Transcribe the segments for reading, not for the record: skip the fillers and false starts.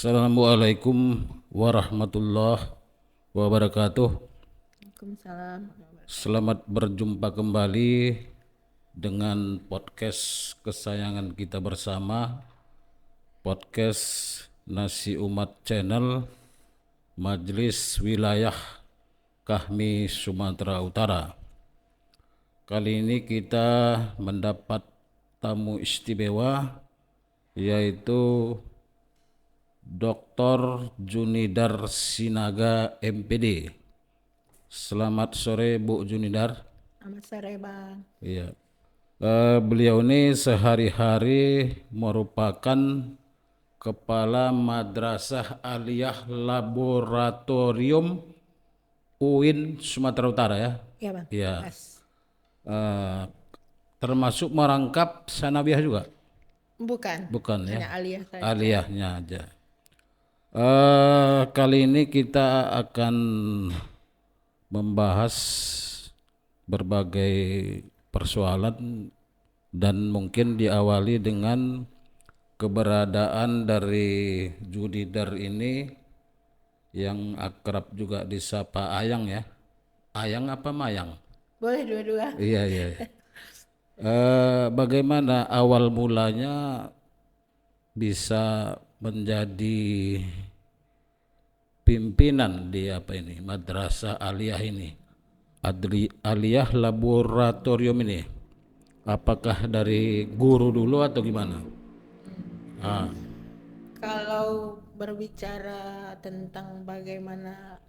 Assalamualaikum warahmatullahi wabarakatuh. Waalaikumsalam. Selamat berjumpa kembali dengan podcast kesayangan kita bersama, podcast Nasi Umat Channel, Majelis Wilayah Kahmi Sumatera Utara. Kali ini kita mendapat tamu istimewa, yaitu Dr. Junidar Sinaga MPD. Selamat sore Bu Junidar. Selamat sore Bang. Iya. Beliau ini sehari-hari merupakan Kepala Madrasah Aliyah Laboratorium UIN Sumatera Utara ya. Iya Bang. Iya. Pas. Termasuk merangkap sanawiyah juga? Bukan. Bukan ya. Hanya aliyah saja. Aliyahnya aja. Kali ini kita akan membahas berbagai persoalan dan mungkin diawali dengan keberadaan dari Junidar ini yang akrab juga disapa Ayang ya. Ayang apa Mayang? Boleh dua-dua. Iya iya. Bagaimana awal mulanya bisa menjadi pimpinan di Madrasah Aliyah ini, Aliyah Laboratorium ini? Apakah dari guru dulu atau gimana? Ah, Kalau berbicara tentang bagaimana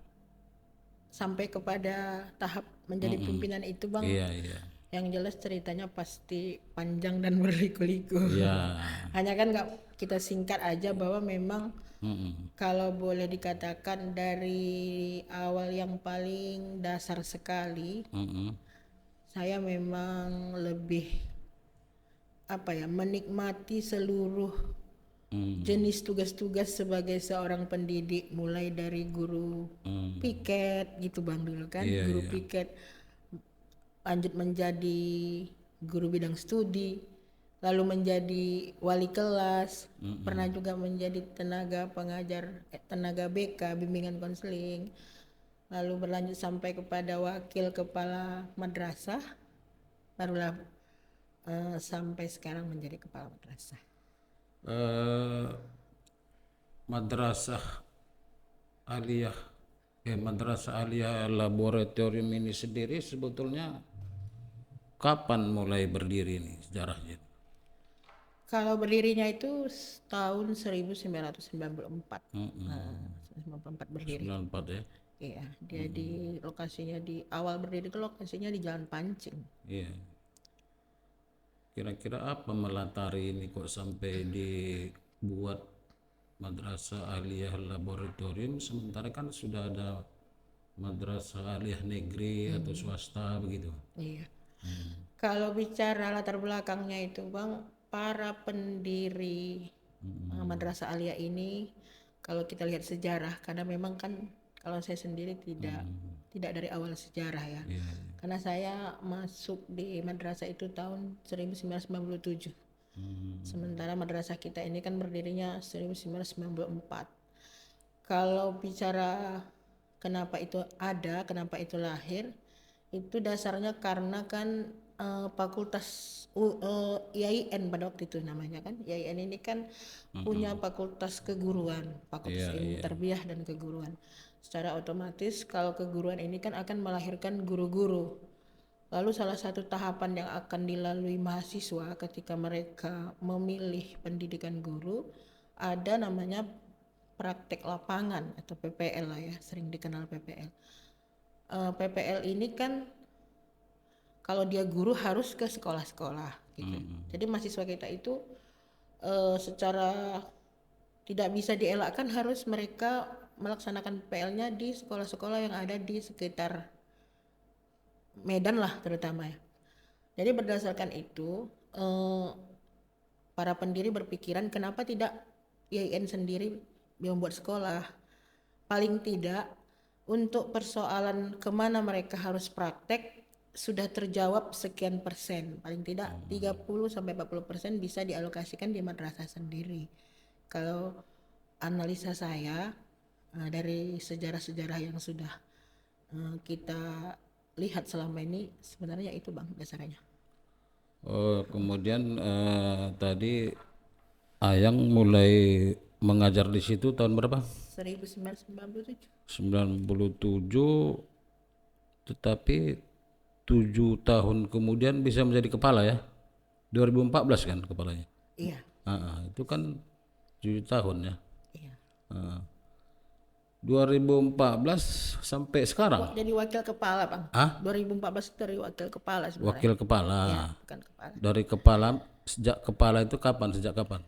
sampai kepada tahap menjadi pimpinan itu Bang, iya iya yang jelas ceritanya pasti panjang dan berliku-liku. iya. Hanya kan nggak kita singkat aja bahwa memang kalau boleh dikatakan dari awal yang paling dasar sekali, saya memang lebih menikmati seluruh jenis tugas-tugas sebagai seorang pendidik, mulai dari guru piket gitu Bang dulu kan, Iya, guru iya. piket, lanjut menjadi guru bidang studi, lalu menjadi wali kelas, pernah juga menjadi tenaga pengajar, tenaga BK, bimbingan konseling, lalu berlanjut sampai kepada wakil kepala madrasah, barulah sampai sekarang menjadi kepala madrasah. Eh, Madrasah Aliyah, Madrasah Aliyah Laboratorium ini sendiri sebetulnya kapan mulai berdiri nih sejarahnya? Kalau berdirinya itu tahun 1994. Nah, 1994 berdiri. 94 ya. Iya, dia di lokasinya di awal berdiri itu lokasinya di Jalan Pancing. Iya. Kira-kira apa melatari ini kok sampai dibuat Madrasah Aliyah Laboratorium, sementara kan sudah ada Madrasah Aliyah Negeri atau swasta begitu. Iya. Kalau bicara latar belakangnya itu Bang, para pendiri Madrasah Aliyah ini, kalau kita lihat sejarah, karena memang kan kalau saya sendiri tidak dari awal sejarah ya. Iya. Karena saya masuk di madrasah itu tahun 1997. Sementara madrasah kita ini kan berdirinya 1994. Kalau bicara kenapa itu ada, kenapa itu lahir, itu dasarnya karena kan fakultas IAIN pada waktu itu namanya kan. IAIN ini kan punya fakultas keguruan, fakultas ilmu tarbiyah dan keguruan. Secara otomatis kalau keguruan ini kan akan melahirkan guru-guru. Lalu salah satu tahapan yang akan dilalui mahasiswa ketika mereka memilih pendidikan guru, ada namanya praktek lapangan atau PPL lah ya, sering dikenal PPL. PPL ini kan kalau dia guru harus ke sekolah-sekolah gitu. Jadi mahasiswa kita itu secara tidak bisa dielakkan harus mereka melaksanakan PPL-nya di sekolah-sekolah yang ada di sekitar Medan lah terutama ya. Jadi berdasarkan itu para pendiri berpikiran kenapa tidak IAIN sendiri membuat sekolah. Paling tidak untuk persoalan kemana mereka harus praktek sudah terjawab sekian persen. Paling tidak 30-40% bisa dialokasikan di madrasah sendiri. Kalau analisa saya dari sejarah-sejarah yang sudah kita lihat selama ini, sebenarnya itu Bang dasarnya. Oh, kemudian tadi Ayang mulai mengajar di situ tahun berapa? 1997. 97, tetapi 7 tahun kemudian bisa menjadi kepala ya. 2014 kan kepalanya. Iya, Itu kan 7 tahun ya. iya. 2014 sampai sekarang. Jadi wakil kepala Bang. Ah, 2014 dari wakil kepala sebenarnya. wakil kepala. Ya, bukan kepala. Dari kepala, sejak kepala itu kapan? Sejak kapan?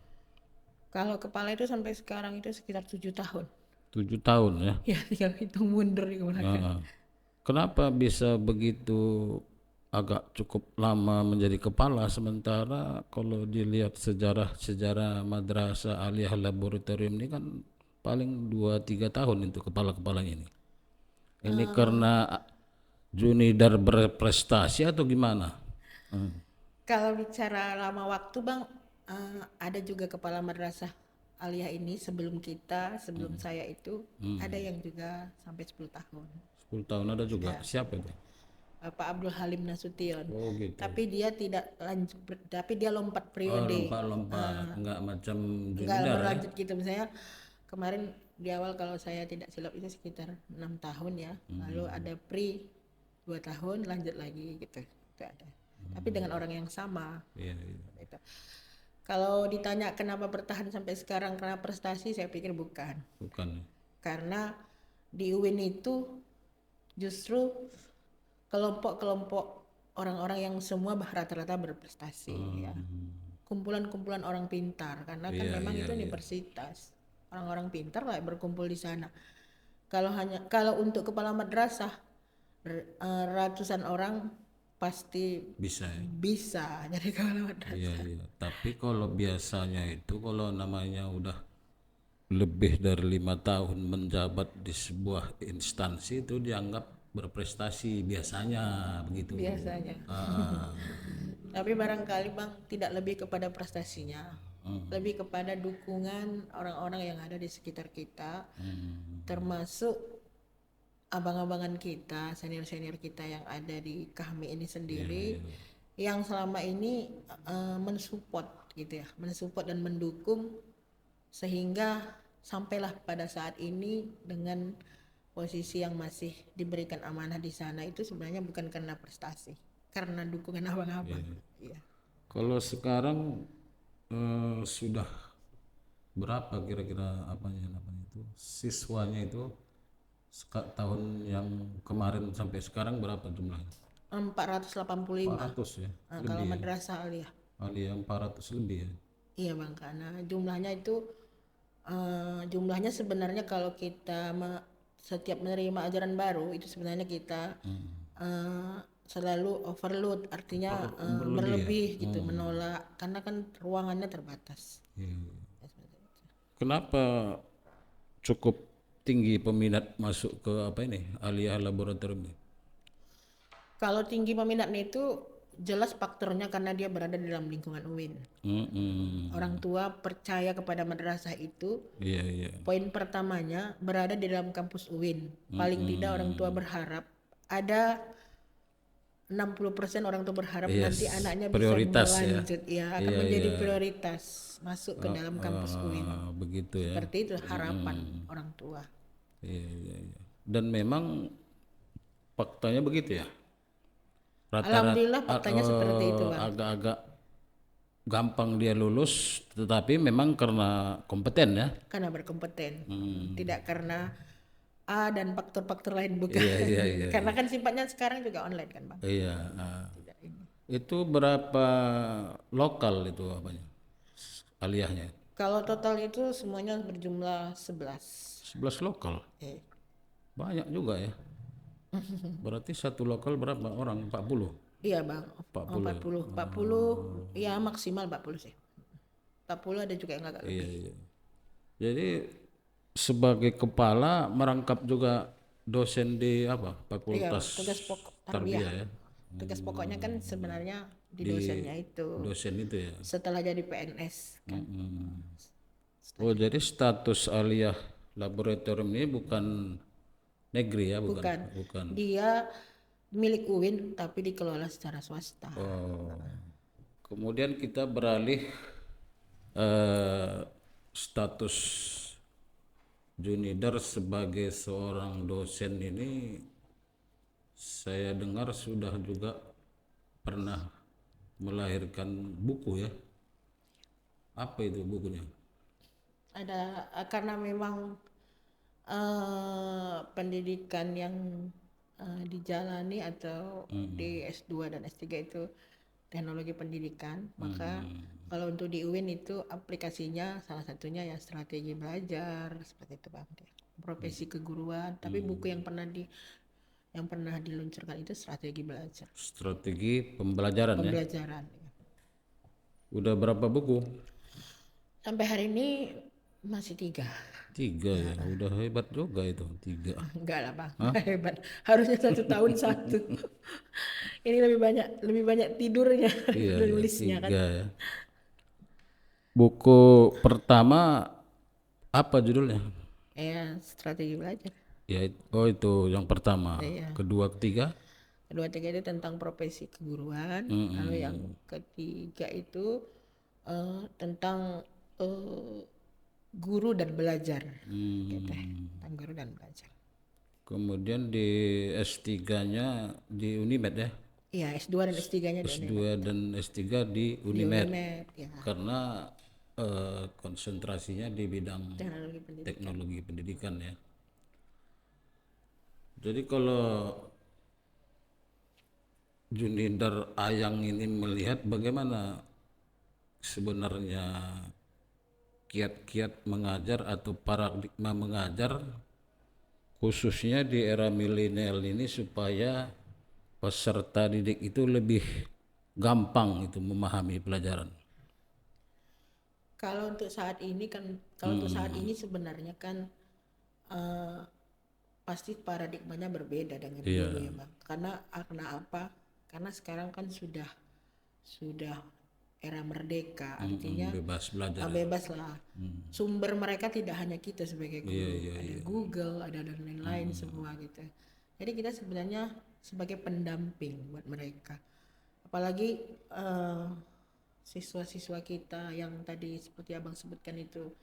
Kalau kepala itu sampai sekarang itu sekitar 7 tahun. 7 tahun ya. Ya tinggal hitung mundur di belakang. Ah. Kenapa bisa begitu agak cukup lama menjadi kepala, sementara kalau dilihat sejarah Madrasah Aliyah Laboratorium ini kan paling 2-3 tahun itu kepala-kepalanya ini. Ini karena Junidar berprestasi atau gimana? Kalau bicara lama waktu Bang, ada juga kepala madrasah aliyah ini sebelum saya itu ada yang juga sampai 10 tahun. 10 tahun ada juga. Siapa itu? Pak Abdul Halim Nasution. Oh gitu. Tapi dia tidak lanjut, tapi dia lompat Oh, periode. lompat-lompat, enggak macam Enggak Junidar ya. berlanjut gitu. Misalnya kemarin di awal kalau saya tidak silap itu sekitar 6 tahun ya. Lalu ada pre 2 tahun lanjut lagi gitu. Itu ada. Tapi dengan orang yang sama. Iya, iya. Gitu. Kalau ditanya kenapa bertahan sampai sekarang karena prestasi, saya pikir bukan. Bukan. Karena di UIN itu justru kelompok-kelompok orang-orang yang semua rata-rata berprestasi ya. Kumpulan-kumpulan orang pintar karena kan Iya, memang iya, itu iya. universitas. Orang-orang pintar lah berkumpul di sana. Kalau untuk kepala madrasah ratusan orang pasti Bisa ya. bisa jadi kepala madrasah. Iya, iya. Tapi kalau biasanya itu kalau namanya udah lebih dari 5 tahun menjabat di sebuah instansi itu dianggap berprestasi biasanya begitu. Biasanya. Tapi barangkali Bang tidak lebih kepada prestasinya, lebih kepada dukungan orang-orang yang ada di sekitar kita, termasuk abang-abangan kita, senior-senior kita yang ada di Kahmi ini sendiri, yang selama ini mensupport gitu ya, mensupport dan mendukung sehingga sampailah pada saat ini dengan posisi yang masih diberikan amanah di sana itu sebenarnya bukan karena prestasi, karena dukungan abang-abang. Iya. Kalau sekarang sudah berapa kira-kira namanya itu siswanya itu tahun yang kemarin sampai sekarang berapa jumlahnya? 485. 400 ya. Kalau madrasah aliyah. Aliyah 400 lebih ya. Iya Bang, karena jumlahnya sebenarnya kalau kita setiap menerima ajaran baru itu sebenarnya kita selalu overload, artinya berlebih gitu, menolak karena kan ruangannya terbatas. Kenapa cukup tinggi peminat masuk ke Aliyah Laboratorium ini? Kalau tinggi peminatnya itu jelas faktornya karena dia berada di dalam lingkungan UIN. Orang tua percaya kepada madrasah itu. Iya, iya. Poin pertamanya berada di dalam kampus UIN. Paling tidak orang tua berharap ada 60% orang tua berharap nanti anaknya bisa prioritas ya. melanjut ya, akan menjadi prioritas masuk ke dalam kampus UIN. Begitu ya. Seperti itu harapan orang tua. Iya, iya, iya. Dan memang faktanya begitu ya. Alhamdulillah faktanya seperti itu Bang. Agak-agak gampang dia lulus, tetapi memang karena kompeten ya. Karena berkompeten, tidak karena A dan faktor-faktor lain bukan. Iya. Karena kan sifatnya sekarang juga online kan Bang. Iya. Tidak ini. Itu berapa lokal itu aliyahnya? Kalau total itu semuanya berjumlah 11. 11 lokal. Banyak juga ya. Berarti satu lokal berapa orang? 40? Iya Bang, 40. 40, ya maksimal 40 sih. 40 ada juga yang agak lebih. Iya. Jadi sebagai kepala merangkap juga dosen di Fakultas Tugas pokok Tarbiyah ya. Tugas pokoknya kan sebenarnya di dosennya itu. Dosen itu ya. Setelah jadi PNS kan. Oh, jadi status aliyah laboratorium ini bukan negeri ya, bukan? Bukan, Bukan. dia milik UIN tapi dikelola secara swasta. Oh. Kemudian kita beralih eh, status Junidar sebagai seorang dosen ini, saya dengar sudah juga pernah melahirkan buku ya. Apa itu bukunya? Ada karena memang pendidikan yang dijalani atau di S2 dan S3 itu teknologi pendidikan, maka kalau untuk di UIN itu aplikasinya salah satunya ya strategi belajar seperti itu Bang. Profesi keguruan, tapi buku yang pernah diluncurkan itu strategi belajar, Strategi pembelajaran ya. pembelajaran. Udah berapa buku? Sampai hari ini masih 3. 3 ya. Udah hebat juga itu 3. Enggak lah Bang, hebat. Harusnya 1 tahun 1. Ini lebih banyak tidurnya, Iya, iya, nulisnya kan. 3 ya. Buku pertama apa judulnya? Strategi belajar. Ya, oh itu yang pertama. Iya. Kedua, ketiga? Kedua tiga itu tentang profesi keguruan. Lalu yang ketiga itu tentang guru dan belajar. Gitu. Tentang guru dan belajar. Kemudian di S3-nya di Unimed ya. Iya, S2 dan S3-nya di S2 dan S3 di Unimed. Unimed. Ya, Karena konsentrasinya di bidang teknologi pendidikan. teknologi pendidikan ya. Jadi kalau Junindar Ayang ini melihat bagaimana sebenarnya kiat-kiat mengajar atau paradigma mengajar khususnya di era milenial ini supaya peserta didik itu lebih gampang itu memahami pelajaran. Kalau untuk saat ini kan, sebenarnya kan pasti paradigmanya berbeda dengan dulu ya Bang. Karena apa? Karena sekarang kan sudah era merdeka, artinya Bebas belajar. bebas lah. Sumber mereka tidak hanya kita sebagai guru, ada Google, ada dan lain-lain semua gitu. Jadi kita sebenarnya sebagai pendamping buat mereka. Apalagi siswa-siswa kita yang tadi seperti Abang sebutkan itu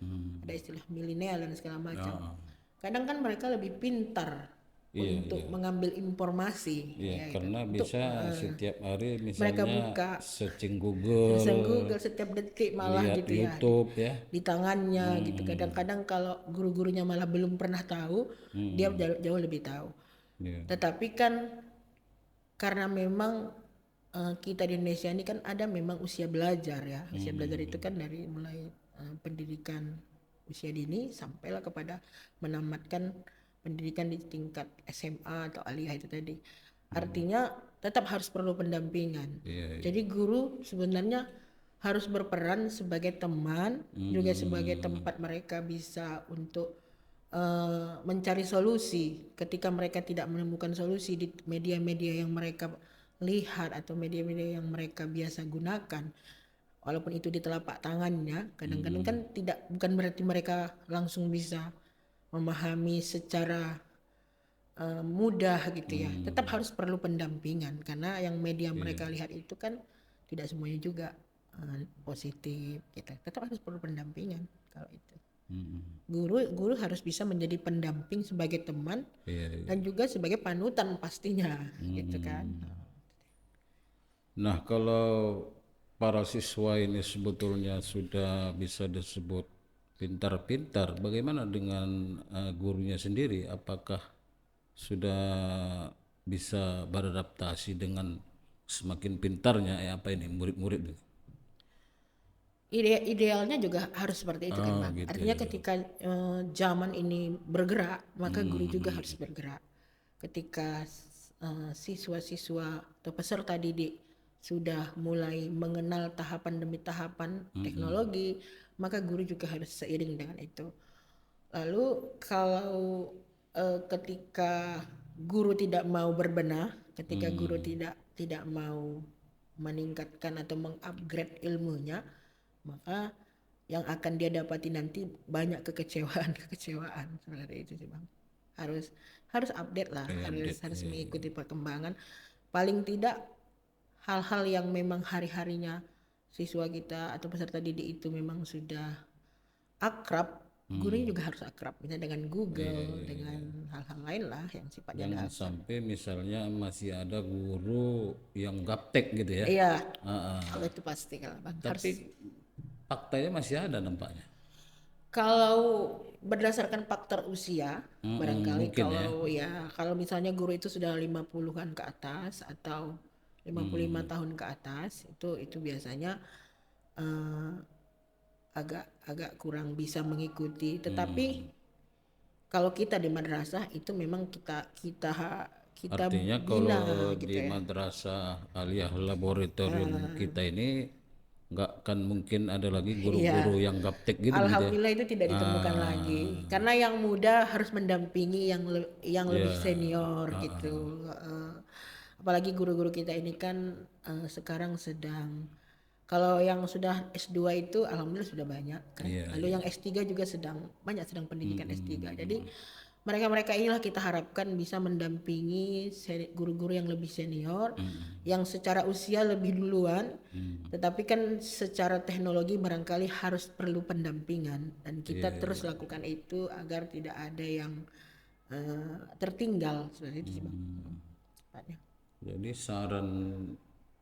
ada istilah milenial dan segala macam. Kadang kan mereka lebih pintar untuk mengambil informasi. Iya, ya, karena gitu. bisa setiap hari Mereka misalnya buka searching Google, setiap detik malah lihat gitu ya YouTube ya. di tangannya gitu. Kadang-kadang kalau guru-gurunya malah belum pernah tahu, dia jauh lebih tahu. Iya. Tetapi kan karena memang kita di Indonesia ini kan ada memang usia belajar ya. Usia belajar itu kan dari mulai pendidikan usia dini sampailah kepada menamatkan pendidikan di tingkat SMA atau aliyah itu tadi. Artinya tetap harus perlu pendampingan. Jadi guru sebenarnya harus berperan sebagai teman, juga sebagai tempat mereka bisa untuk mencari solusi ketika mereka tidak menemukan solusi di media-media yang mereka lihat atau media-media yang mereka biasa gunakan. Walaupun itu di telapak tangannya, kadang-kadang kan bukan berarti mereka langsung bisa memahami secara mudah gitu ya. Tetap harus perlu pendampingan karena yang media mereka lihat itu kan tidak semuanya juga positif gitu. Tetap harus perlu pendampingan kalau itu. Guru harus bisa menjadi pendamping sebagai teman dan juga sebagai panutan pastinya gitu kan. Nah, kalau para siswa ini sebetulnya sudah bisa disebut pintar-pintar, bagaimana dengan gurunya sendiri? Apakah sudah bisa beradaptasi dengan semakin pintarnya murid-murid? Idealnya juga harus seperti itu kan Bang. Gitu Artinya ketika zaman ini bergerak, maka guru juga harus bergerak. Ketika siswa-siswa atau peserta didik sudah mulai mengenal tahapan demi tahapan teknologi, maka guru juga harus seiring dengan itu. Lalu kalau ketika guru tidak mau berbenah, ketika guru tidak mau meningkatkan atau mengupgrade ilmunya, maka yang akan dia dapati nanti banyak kekecewaan seperti itu sih Bang. Harus harus update lah, Kayak harus update. harus Iya, iya. mengikuti perkembangan. Paling tidak hal-hal yang memang hari-harinya siswa kita atau peserta didik itu memang sudah akrab, gurunya juga harus akrab, misalnya dengan Google, dengan hal-hal lain lah yang sifatnya Jangan dasar. sampai misalnya masih ada guru yang gaptek gitu ya. Iya, Ah, ah. kalau itu pasti kalau Bang harus. Tapi faktanya masih ada nampaknya. Kalau berdasarkan faktor usia, barangkali Mungkin ya. kalau misalnya guru itu sudah 50-an ke atas atau 55 tahun ke atas, itu biasanya eh, agak agak kurang bisa mengikuti. Tetapi kalau kita di madrasah itu memang kita Artinya bina kalau gitu di ya. madrasah aliyah laboratorium kita ini nggak akan mungkin ada lagi Iya. guru-guru yang gaptek gitu begitu ya. Alhamdulillah itu tidak ditemukan lagi. Karena yang muda harus mendampingi yang lebih Ya, senior gitu. Apalagi guru-guru kita ini kan sekarang sedang, kalau yang sudah S2 itu alhamdulillah sudah banyak kan. iya, Lalu yang S3 juga sedang pendidikan S3. Jadi mereka-mereka inilah kita harapkan bisa mendampingi guru-guru yang lebih senior, yang secara usia lebih duluan, tetapi kan secara teknologi barangkali harus perlu pendampingan dan kita terus lakukan itu agar tidak ada yang tertinggal seperti itu sih Bang. Tepatnya. Jadi saran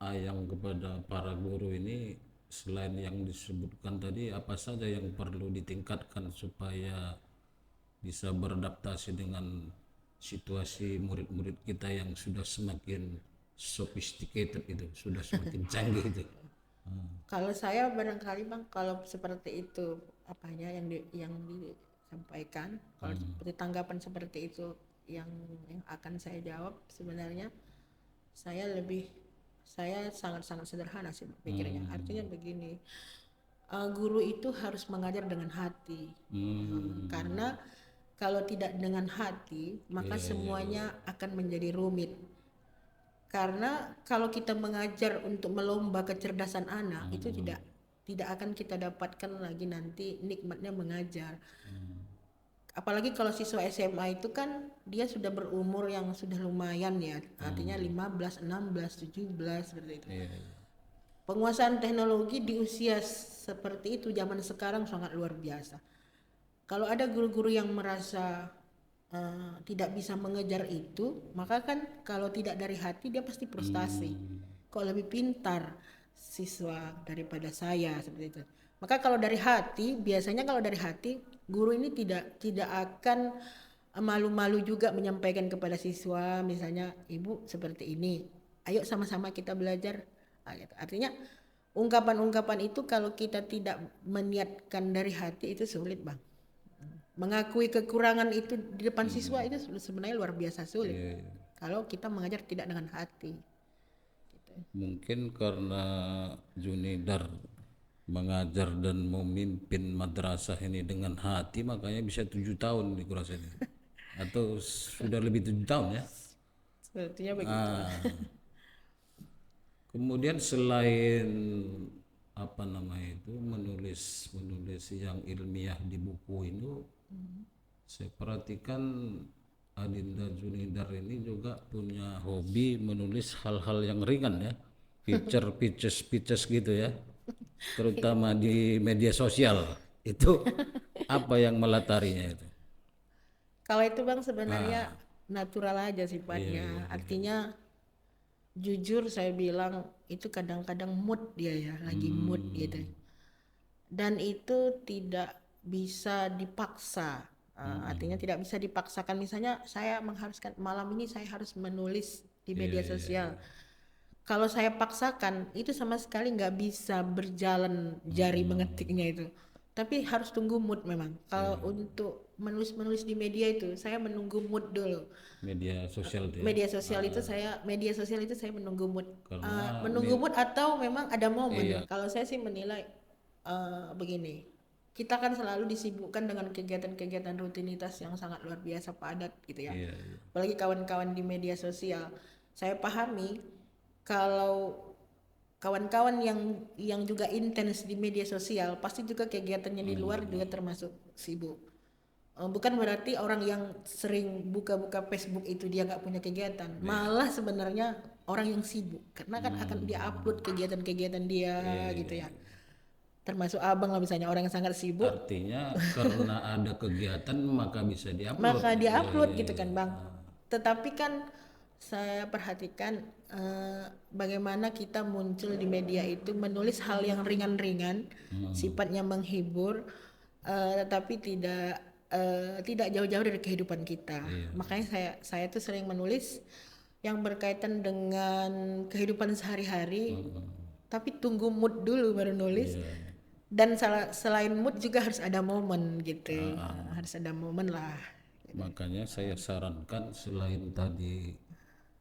Ayang kepada para guru ini selain yang disebutkan tadi apa saja yang perlu ditingkatkan supaya bisa beradaptasi dengan situasi murid-murid kita yang sudah semakin sophisticated itu, sudah semakin canggih itu. Kalau saya barangkali Bang, kalau seperti itu apanya yang disampaikan, kalau seperti tanggapan seperti itu yang akan saya jawab sebenarnya saya sangat-sangat sederhana sih pikirnya. Artinya begini, guru itu harus mengajar dengan hati. Karena kalau tidak dengan hati, maka semuanya akan menjadi rumit. Karena kalau kita mengajar untuk melomba kecerdasan anak, itu tidak akan kita dapatkan lagi nanti nikmatnya mengajar. Apalagi kalau siswa SMA itu kan dia sudah berumur yang sudah lumayan ya, artinya 15, 16, 17 seperti itu. Iya, iya. Penguasaan teknologi di usia seperti itu zaman sekarang sangat luar biasa. Kalau ada guru-guru yang merasa tidak bisa mengejar itu, maka kan kalau tidak dari hati dia pasti frustasi. Kok lebih pintar siswa daripada saya seperti itu. Maka kalau dari hati, biasanya kalau dari hati guru ini tidak akan malu-malu juga menyampaikan kepada siswa, misalnya ibu seperti ini, ayo sama-sama kita belajar. Gitu. Artinya ungkapan-ungkapan itu kalau kita tidak meniatkan dari hati itu sulit Bang. Mengakui kekurangan itu di depan siswa itu sebenarnya luar biasa sulit. Iya, iya. Kalau kita mengajar tidak dengan hati. Mungkin karena Junidar mengajar dan memimpin madrasah ini dengan hati makanya bisa 7 tahun di kurasa ini. Atau sudah lebih 7 tahun ya. Sepertinya begitu. Kemudian selain apa namanya itu menulis yang ilmiah di buku itu, saya perhatikan Adinda Junidar ini juga punya hobi menulis hal-hal yang ringan ya, speeches gitu ya, terutama di media sosial. Itu apa yang melatarinya itu? Kalau itu Bang sebenarnya natural aja sifatnya. Artinya jujur saya bilang itu kadang-kadang mood dia ya, lagi mood gitu. Dan itu tidak bisa dipaksa. Artinya tidak bisa dipaksakan. Misalnya saya mengharuskan malam ini saya harus menulis di media sosial. Kalau saya paksakan itu sama sekali nggak bisa berjalan jari mengetiknya itu. Tapi harus tunggu mood memang. Kalau untuk menulis di media itu saya menunggu mood dulu. Media sosial itu ya. Media sosial itu saya menunggu mood. Karena Menunggu mood atau memang ada momen. Kalau saya sih menilai begini. Kita kan selalu disibukkan dengan kegiatan-kegiatan rutinitas yang sangat luar biasa padat gitu ya. iya, iya. Apalagi kawan-kawan di media sosial. Saya pahami kalau kawan-kawan yang juga intens di media sosial pasti juga kegiatannya di luar juga termasuk sibuk. Bukan berarti orang yang sering buka-buka Facebook itu dia nggak punya kegiatan, malah sebenarnya orang yang sibuk karena kan akan dia upload kegiatan-kegiatan dia gitu ya. Termasuk abang lah misalnya orang yang sangat sibuk, Artinya karena ada kegiatan maka bisa diupload. maka dia upload gitu kan bang. Tetapi kan saya perhatikan bagaimana kita muncul di media itu menulis hal yang ringan-ringan, sifatnya menghibur, tetapi tidak jauh-jauh dari kehidupan kita. Makanya saya tuh sering menulis yang berkaitan dengan kehidupan sehari-hari, tapi tunggu mood dulu baru nulis. Dan selain mood juga harus ada momen gitu, harus ada momen lah. Makanya saya sarankan selain tadi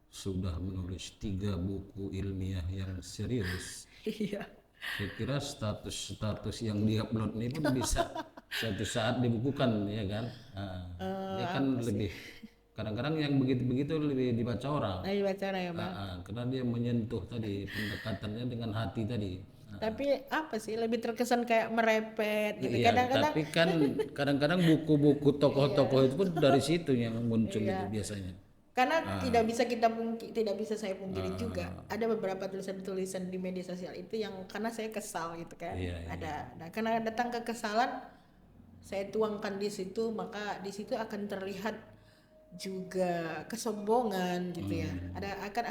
sudah menulis 3 buku ilmiah yang serius, Iya. saya kira status-status yang diupload ini pun bisa suatu saat dibukukan ya kan. Dia kan lebih kadang-kadang yang begitu-begitu lebih dibaca orang. Ayo baca ya bang. Karena dia menyentuh tadi pendekatannya dengan hati tadi. Tapi apa sih lebih terkesan kayak merepet gitu. Iya, Kadang-kadang tapi kan kadang-kadang buku-buku tokoh-tokoh itu pun dari situ yang muncul itu biasanya. karena tidak bisa saya pungkiri juga ada beberapa tulisan-tulisan di media sosial itu yang karena saya kesal gitu kan. Ada karena datang kekesalan saya tuangkan di situ, maka di situ akan terlihat juga kesombongan gitu ya.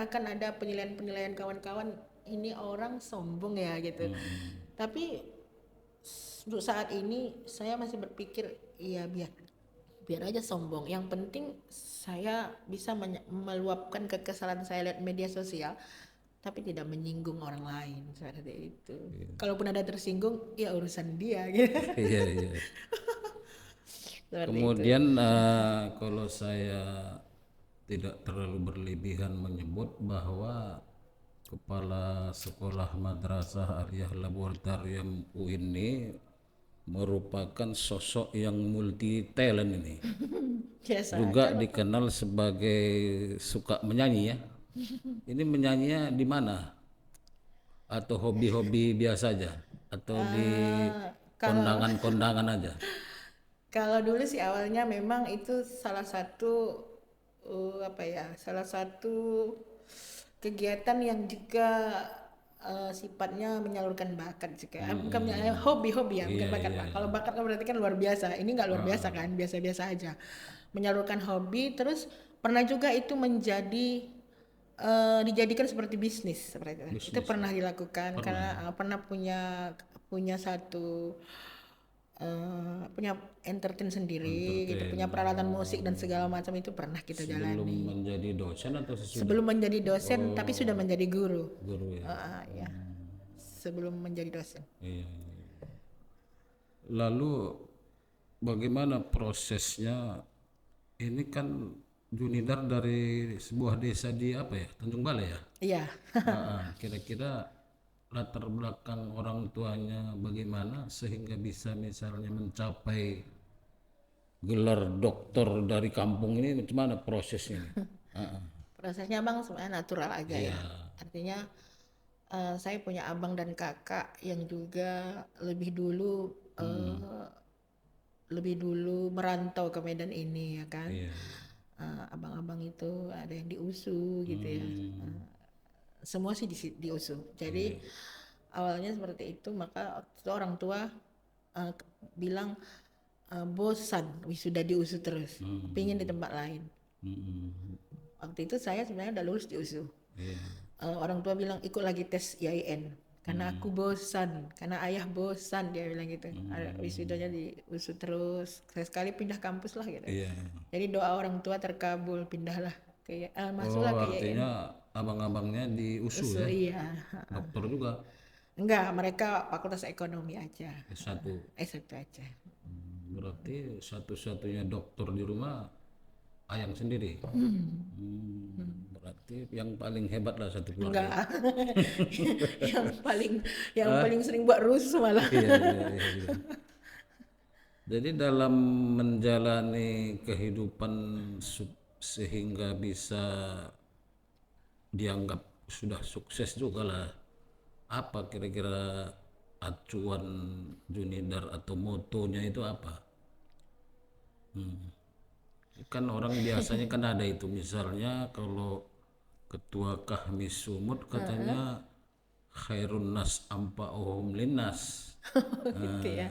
Akan ada penilaian kawan-kawan ini orang sombong ya gitu. Tapi untuk saat ini saya masih berpikir ya biar aja sombong. Yang penting saya bisa meluapkan kekesalan saya lihat media sosial, tapi tidak menyinggung orang lain seperti itu. Kalaupun ada tersinggung, ya urusan dia. Gitu. Iya. Kemudian kalau saya tidak terlalu berlebihan menyebut bahwa Kepala Sekolah Madrasah Aliyah Laboratorium UIN ini merupakan sosok yang multi talent ini. Juga dikenal sebagai suka menyanyi ya. Ini menyanyinya di mana? Atau hobi-hobi biasa aja? Atau di kondangan-kondangan aja? Kalau dulu sih awalnya memang itu salah satu kegiatan yang juga sifatnya menyalurkan bakat juga. Bukan hobi-hobi ya, bukan bakat. Kalau bakat kan berarti kan luar biasa. Ini nggak luar biasa kan, biasa-biasa aja. Menyalurkan hobi, terus pernah juga itu dijadikan seperti bisnis seperti itu. Itu pernah dilakukan karena pernah punya satu punya entertain sendiri gitu, punya peralatan musik dan segala macam itu pernah kita jalani. Sebelum menjadi dosen atau sesudah? Sebelum menjadi dosen, tapi sudah menjadi guru. Guru ya. Ya. Sebelum menjadi dosen. Iya. Lalu bagaimana prosesnya? Ini kan Junidar dari sebuah desa di apa ya? Tanjung Balai ya? Iya. Kira-kira latar belakang orang tuanya bagaimana sehingga bisa misalnya mencapai gelar doktor dari kampung ini, gimana prosesnya? Prosesnya bang sebenarnya natural aja ya. Artinya saya punya abang dan kakak yang juga lebih dulu merantau ke Medan ini ya kan. Abang-abang itu ada yang di USU gitu ya. Semua sih di USU. Jadi awalnya seperti itu, maka orang tua bilang bosan wisuda di USU terus, pingin di tempat lain. Waktu itu saya sebenarnya udah lulus di USU. Orang tua bilang ikut lagi tes IAIN karena aku bosan, karena ayah bosan, dia bilang gitu. Wisudanya di USU terus, sekali pindah kampus lah gitu. Jadi doa orang tua terkabul, pindahlah ke masuklah ke IAIN. Artinya abang-abangnya di USU ya? Iya. Dokter juga? Enggak, mereka fakultas ekonomi aja. S1? S1 aja. Berarti satu-satunya dokter di rumah ayang sendiri? Berarti yang paling hebat lah satu keluarga. Enggak. yang paling sering buat rusuh malah. Iya. Jadi dalam menjalani kehidupan sehingga bisa dianggap sudah sukses juga lah apa kira-kira acuan Junidar atau motonya itu apa? Kan orang biasanya kan ada itu, misalnya kalau Ketua Kahmi Sumut katanya khairun nas ampa'uhum linnas. Gitu ya.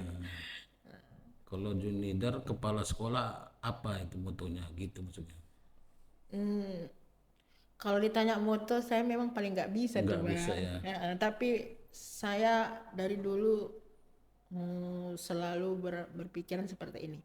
Kalau Junidar kepala sekolah apa itu motonya gitu maksudnya? Kalau ditanya moto, saya memang paling nggak bisa tuh Nggak bisa bang. ya. Tapi saya dari dulu selalu berpikiran seperti ini.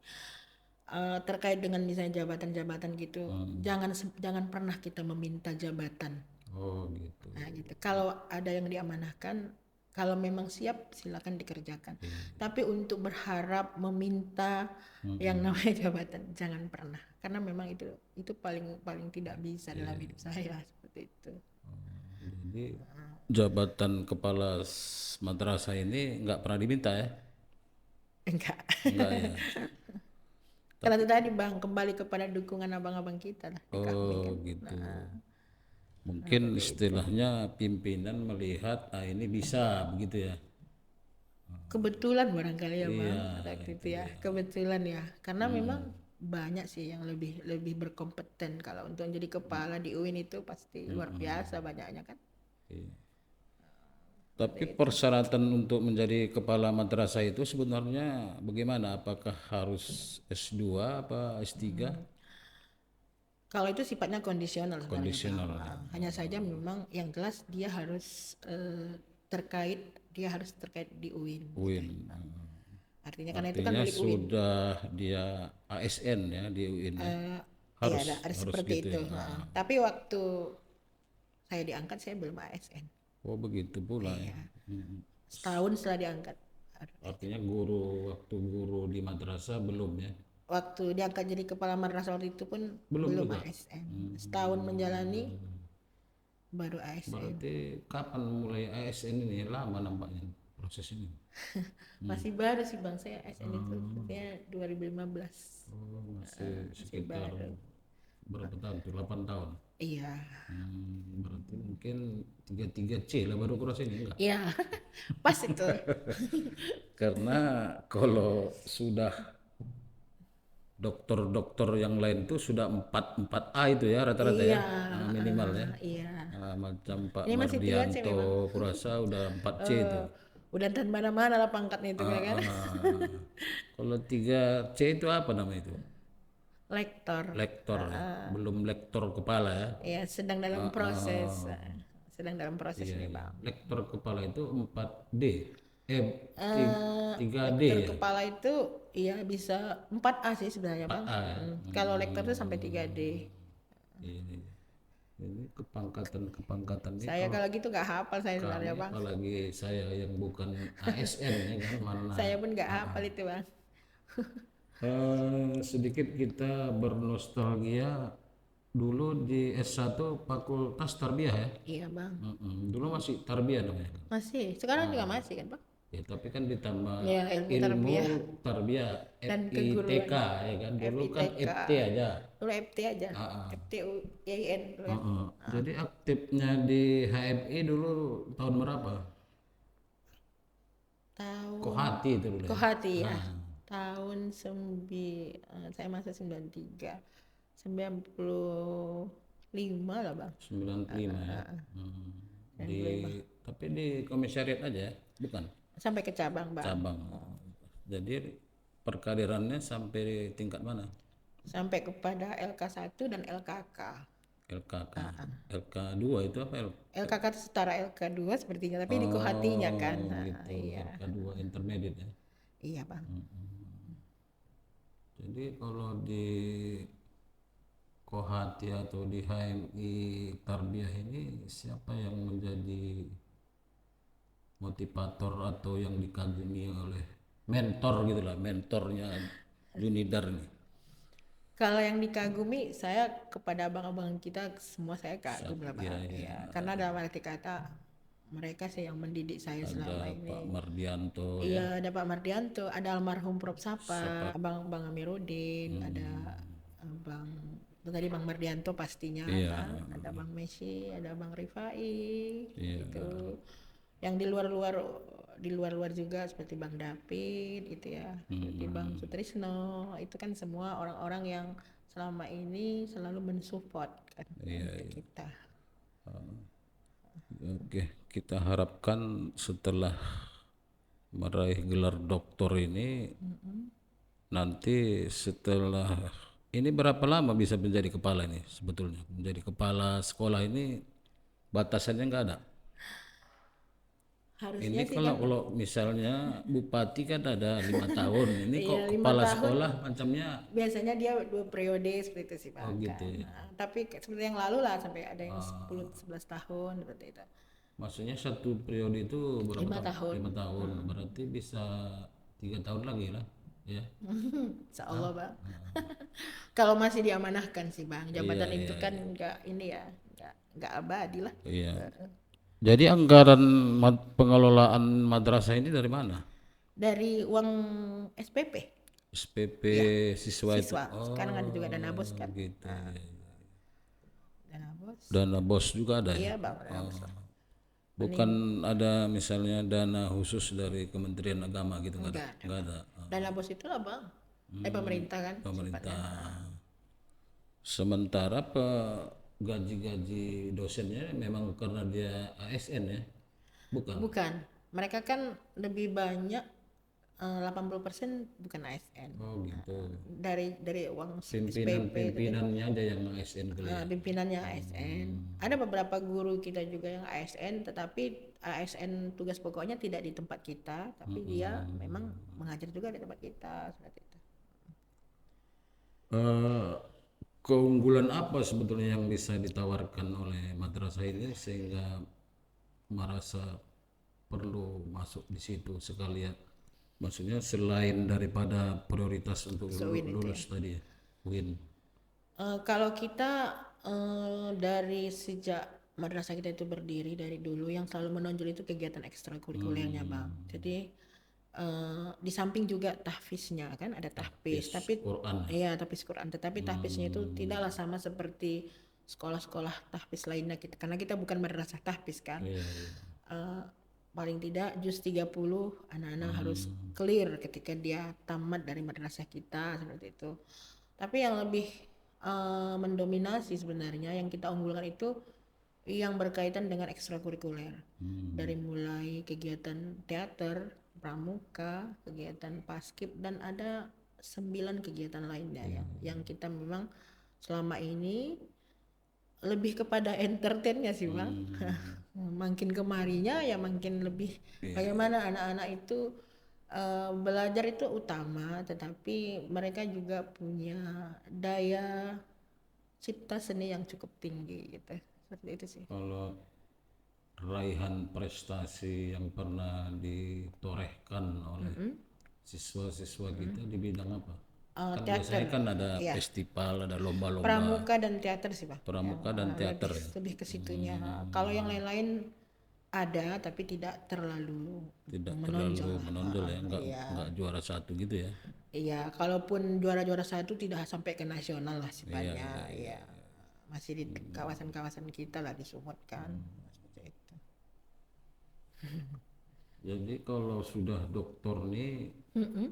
Terkait dengan misalnya jabatan-jabatan gitu, jangan pernah kita meminta jabatan. Oh gitu. Nah, gitu. Kalau ada yang diamanahkan, kalau memang siap silakan dikerjakan. Tapi untuk berharap meminta yang namanya jabatan jangan pernah. Karena memang itu paling paling tidak bisa dalam hidup saya seperti itu. Jadi jabatan kepala madrasah ini nggak pernah diminta ya? Enggak. Enggak ya. Karena itu tadi bang, kembali kepada dukungan abang-abang kita lah di Kakmi Oh kan. gitu. Mungkin istilahnya pimpinan melihat ini bisa begitu ya. Kebetulan barangkali ya bang, Iya, waktu itu ya. Kebetulan ya, karena memang banyak sih yang lebih lebih berkompeten kalau untuk jadi kepala di UIN itu pasti luar biasa banyaknya kan. iya. Tapi persyaratan untuk menjadi kepala madrasah itu sebenarnya bagaimana? Apakah harus S2 apa S3? Kalau itu sifatnya kondisional sebenarnya bang. Kondisional ya. Hanya saja memang yang jelas dia harus dia harus terkait di UIN. UIN. Artinya karena itu kan Artinya milik UIN. sudah dia ASN ya di UIN ya. Iya, Harus ada harus seperti gitu itu. ya. Tapi waktu saya diangkat saya belum ASN. Oh begitu pula ya. Setahun setelah diangkat. Artinya waktu guru di madrasah belum ya. Waktu diangkat jadi kepala madrasah waktu itu pun Belum belum juga. ASN. Setahun menjalani baru ASN. Berarti kapan mulai ASN ini? Lama nampaknya proses ini. Masih baru sih bang, saya ASN itu sepertinya 2015. Oh, masih sekitar baru. berapa tahun tuh? 8 tahun. Iya. Berarti mungkin 33C lah baru kurasa ini enggak? Iya. Pas itu. Karena kalau sudah dokter-dokter yang lain tuh sudah 4A itu ya rata-rata ya. Iya. Minimal ya. Iya. Macam Pak Ini masih 3C Mardianto memang. kurasa udah 4C itu. Udah dan mana-mana lah pangkatnya itu kan. Kalau 3C itu apa nama itu? Lektor. Lektor ya. Belum lektor kepala ya. Iya, sedang dalam proses. Sedang dalam proses nih bang. Lektor kepala itu 4D. 3D Lektor ya. kepala itu iya bisa 4A sih sebenarnya bang. 4A ya. Kalau lektor itu sampai 3D. Ini kepangkatan ini Saya kalau gitu nggak hafal saya sebenarnya bang. apalagi saya yang bukan ASN ya kan mana. Saya pun nggak hafal itu bang. Sedikit kita bernostalgia dulu di S1 Fakultas Tarbiyah ya. Iya bang. Dulu masih Tarbiyah namanya kan. Masih. Sekarang juga masih kan bang. Ya, tapi kan ditambah Ya, ilmu ilmu tarbiyah. tarbiyah Dan FITK ya kan. Dulu kan FITK. FT aja. Dulu FT aja. FT UIN dulu kan. Jadi aktifnya di HMI dulu tahun berapa? Tahun Kohati itu dulu ya. Kohati ya. Tahun saya masuk 93. 95 lah bang. 95 ya. Tapi di komisariat aja ya, bukan Sampai ke cabang bang. cabang. Jadi perkaderannya sampai tingkat mana? Sampai kepada LK1 dan LKK. LKK. LK2 itu apa? LKK itu setara LK2 sepertinya, tapi di Kohatinya kan. Nah, Gitu. iya. LK2 intermediate ya. Iya bang. Jadi kalau di Kohati atau di HMI Tarbiyah ini siapa yang menjadi motivator atau yang dikagumi oleh mentor gitu lah, mentornya Junidar nih? Kalau yang dikagumi saya kepada abang-abang kita semua saya kagum lah bang. Iya. Karena dalam arti kata mereka sih yang mendidik saya selama Ada ini. Pak Mardianto ya. Iya, ada Pak Mardianto, ada almarhum Prof Sapa, Bang Amiruddin, ada tadi Bang Mardianto pastinya Iya. kan, ada Bang Messi, ada Bang Rifai, Iya. gitu. Yang di luar juga seperti Bang David gitu ya, seperti Bang Sutrisno, itu kan semua orang-orang yang selama ini selalu mensupport kan ke kita. Oke, kita harapkan setelah meraih gelar doktor ini nanti setelah ini berapa lama bisa menjadi kepala ini sebetulnya? Menjadi kepala sekolah ini batasannya nggak ada. Harusnya Ini sih kalau kan kalau misalnya bupati kan ada 5 tahun, ini iya kok 5 kepala tahun sekolah macamnya biasanya dia 2 periode seperti itu sih oh Bang gitu kan. ya. Nah, tapi seperti yang lalu lah sampai ada yang 10-11 tahun seperti itu. Maksudnya satu periode itu berapa 5 tahun? tahun. 5 tahun, berarti bisa 3 tahun lagi lah, ya. Insya Allah Bang. Kalau masih diamanahkan sih Bang, Iya jabatan itu iya kan enggak ini ya, enggak abadi lah. iya. Jadi anggaran pengelolaan madrasah ini dari mana? Dari uang SPP SPP ya, siswa itu. siswa. Sekarang ada juga dana bos Oh kan. gitu. Nah, Ya. dana bos. Dana bos juga ada ya? Iya Bang, dana bos. Bukan ada misalnya dana khusus dari Kementerian Agama gitu nggak ada? Enggak ada Nggak Bang. ada. Dana bos itu lah Bang. Pemerintah kan sifatnya. Pemerintah. Sementara gaji-gaji dosennya memang karena dia ASN ya? Bukan. Bukan. Mereka kan lebih banyak 80% bukan ASN. Oh gitu. Dari uang SPP itu Pimpinannya aja yang ASN kali ya. pimpinannya ASN. Ada beberapa guru kita juga yang ASN, tetapi ASN tugas pokoknya tidak di tempat kita, tapi dia memang mengajar juga di tempat kita seperti itu. Eh, Keunggulan apa sebetulnya yang bisa ditawarkan oleh madrasah ini sehingga merasa perlu masuk di situ sekalian? Maksudnya selain daripada prioritas untuk lulus tadi ya, UIN. Kalau kita dari sejak madrasah kita itu berdiri dari dulu yang selalu menonjol itu kegiatan ekstrakurikulernya Bang. Jadi di samping juga tahfiznya kan ada tahfiz, tapi Quran. iya tahfiz Quran, tetapi tahfiznya itu tidaklah sama seperti sekolah-sekolah tahfiz lainnya kita, karena kita bukan madrasah tahfiz kan. Iya, iya. Paling tidak juz 30 anak-anak harus clear ketika dia tamat dari madrasah kita seperti itu. Tapi yang lebih mendominasi sebenarnya yang kita unggulkan itu yang berkaitan dengan ekstrakurikuler. Dari mulai kegiatan teater, pramuka, kegiatan paskib, dan ada 9 kegiatan lainnya yang kita memang selama ini lebih kepada entertainnya sih Bang. Makin kemarinya ya makin lebih bagaimana anak-anak itu belajar itu utama, tetapi mereka juga punya daya cipta seni yang cukup tinggi gitu. Seperti itu sih. Kalau raihan prestasi yang pernah ditorehkan oleh siswa-siswa kita di bidang apa? Kan biasanya kan ada festival, ada lomba-lomba. Pramuka dan teater sih Bang. Pramuka dan teater ya. Lebih ke situnya. Kalau yang lain-lain ada tapi tidak terlalu menonjol ya, enggak juara satu gitu ya. Iya, kalaupun juara-juara satu tidak sampai ke nasional lah sifatnya. Iya. Masih di kawasan-kawasan kita lah di Sumut kan. Seperti itu. Jadi kalau sudah doktor nih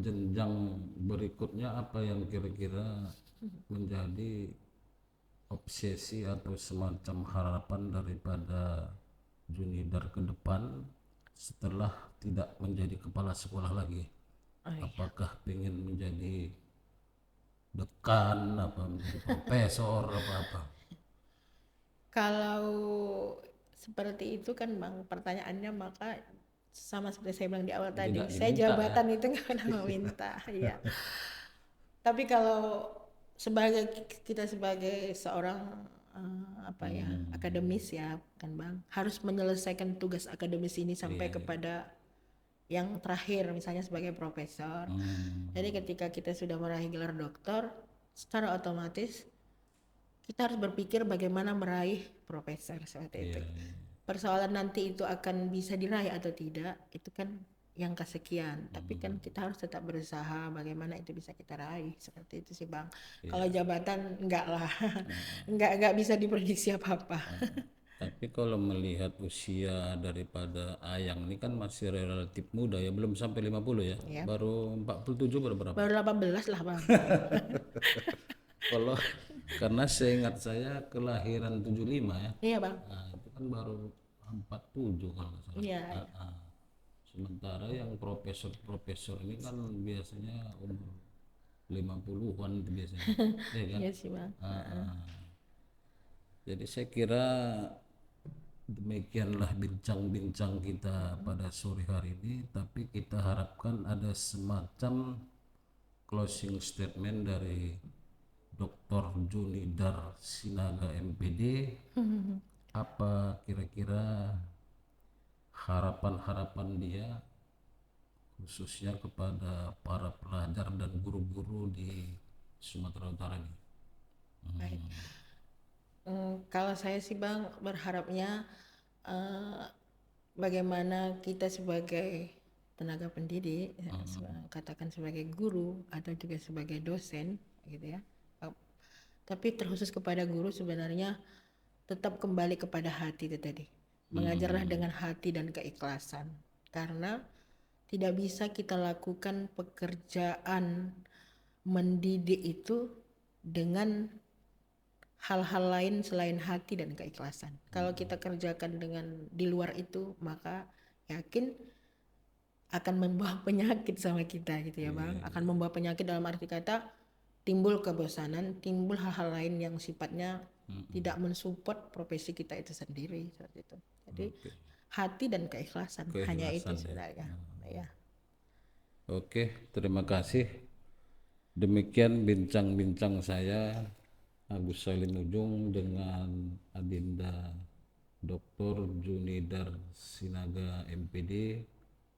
jenjang berikutnya apa yang kira-kira menjadi obsesi atau semacam harapan daripada Junidar ke depan setelah tidak menjadi kepala sekolah lagi? Apakah ingin menjadi dekan, apa menjadi profesor, apa-apa? Kalau seperti itu kan Bang pertanyaannya, maka sama seperti saya bilang di awal tadi, saya jabatan itu nggak pernah meminta. Ya. Tapi kalau kita sebagai seorang akademis ya kan Bang, harus menyelesaikan tugas akademis ini sampai kepada yang terakhir, misalnya sebagai profesor. Jadi ketika kita sudah meraih gelar doktor, secara otomatis kita harus berpikir bagaimana meraih profesor seperti itu. Persoalan nanti itu akan bisa diraih atau tidak, itu kan yang kesekian. Tapi kan kita harus tetap berusaha bagaimana itu bisa kita raih, seperti itu sih Bang. Kalau jabatan enggak lah, enggak bisa diprediksi apa-apa. Tapi kalau melihat usia daripada Ayang ini kan masih relatif muda ya, belum sampai 50 ya. Ya. Baru 47 berapa? Baru 18 lah bang. Kalau karena seingat saya kelahiran 75 ya. Iya bang. Nah, itu kan baru 47 kalau nggak salah. Iya. Ah. Sementara yang profesor-profesor ini kan biasanya umur 50-an itu biasanya. Ya kan? Iya sih bang. Jadi saya kira demikianlah bincang-bincang kita pada sore hari ini, tapi kita harapkan ada semacam closing statement dari Dr. Junidar Sinaga MPD. Apa kira-kira harapan-harapan dia khususnya kepada para pelajar dan guru-guru di Sumatera Utara ini? Baik. Kalau saya sih bang berharapnya bagaimana kita sebagai tenaga pendidik, katakan sebagai guru atau juga sebagai dosen, gitu ya. Tapi terkhusus kepada guru sebenarnya tetap kembali kepada hati itu tadi. Mengajarlah dengan hati dan keikhlasan. Karena tidak bisa kita lakukan pekerjaan mendidik itu dengan hal-hal lain selain hati dan keikhlasan. Kalau kita kerjakan dengan di luar itu, maka yakin akan membawa penyakit sama kita gitu ya bang. Akan membawa penyakit dalam arti kata timbul kebosanan, timbul hal-hal lain yang sifatnya tidak mensupport profesi kita itu sendiri seperti itu. Jadi hati dan keikhlasan hanya itu sebenarnya. Ya. Oke, terima kasih. Demikian bincang-bincang saya Agus Salim Ujung dengan Adinda Dr. Junidar Sinaga MPD,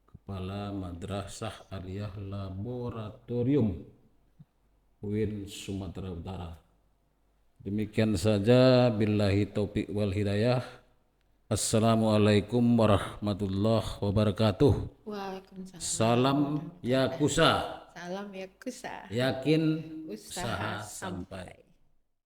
Kepala Madrasah Aliyah Laboratorium UIN Sumatera Utara. Demikian saja, billahi taufiq wal hidayah. Assalamualaikum warahmatullahi wabarakatuh. Waalaikumsalam. Salam Yakusa. Salam Yakusa. Yakin Usaha sampai.